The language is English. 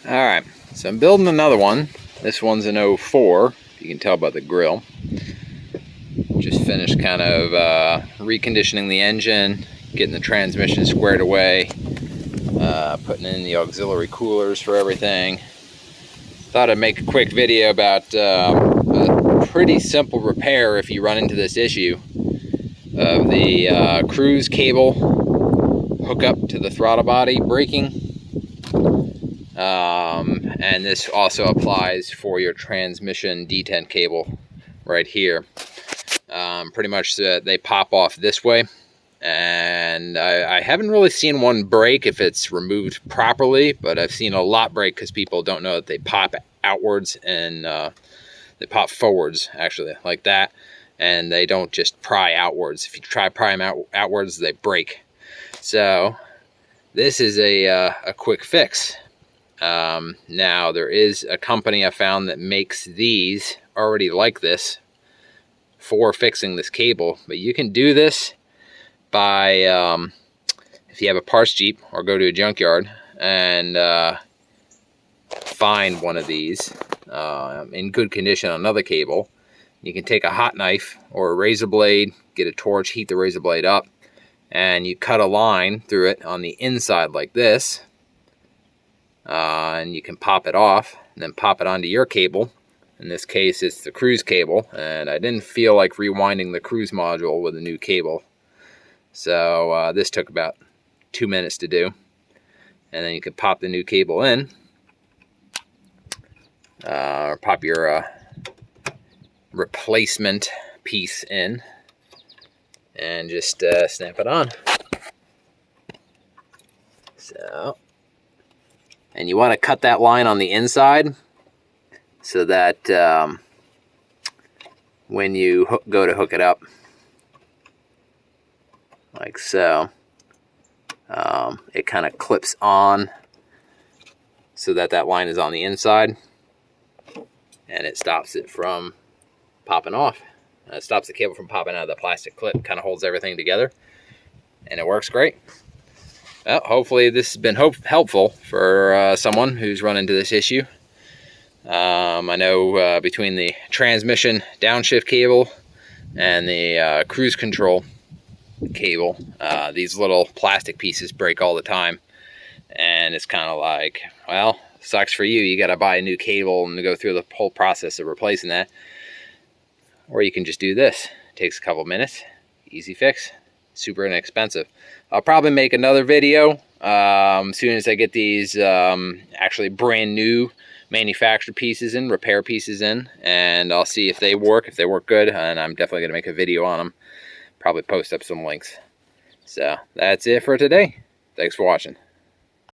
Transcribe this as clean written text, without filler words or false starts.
Alright, so I'm building another one. This one's an 04, you can tell by the grill. Just finished kind of reconditioning the engine, getting the transmission squared away, putting in the auxiliary coolers for everything. Thought I'd make a quick video about a pretty simple repair if you run into this issue of the cruise cable hookup to the throttle body breaking. And this also applies for your transmission detent cable right here. Pretty much they pop off this way, and I haven't really seen one break if it's removed properly, but I've seen a lot break because people don't know that they pop outwards and they pop forwards, actually, like that, and they don't just pry outwards. If you try to pry them outwards, they break. So this is a quick fix. Now there is a company I found that makes these already like this for fixing this cable, but you can do this by if you have a parts Jeep, or go to a junkyard and find one of these in good condition, another cable. You can take a hot knife or a razor blade, get a torch, heat the razor blade up, and you cut a line through it on the inside like this. And you can pop it off and then pop it onto your cable. In this case, it's the cruise cable, and I didn't feel like rewinding the cruise module with a new cable, so this took about 2 minutes to do. And then you can pop the new cable in, or pop your replacement piece in, and just snap it on. So, and you want to cut that line on the inside so that when you go to hook it up, like so, it kind of clips on so that that line is on the inside, and it stops it from popping off. It stops the cable from popping out of the plastic clip, kind of holds everything together, and it works great. Well, hopefully this has been helpful for someone who's run into this issue. I know between the transmission downshift cable and the cruise control cable, these little plastic pieces break all the time. And it's kind of like, well, sucks for you. You got to buy a new cable and go through the whole process of replacing that. Or you can just do this. It takes a couple minutes. Easy fix. Super inexpensive. I'll probably make another video as soon as I get these actually brand new manufactured pieces in, repair pieces in, and I'll see if they work good, and I'm definitely gonna make a video on them. Probably post up some links. So that's it for today. Thanks for watching.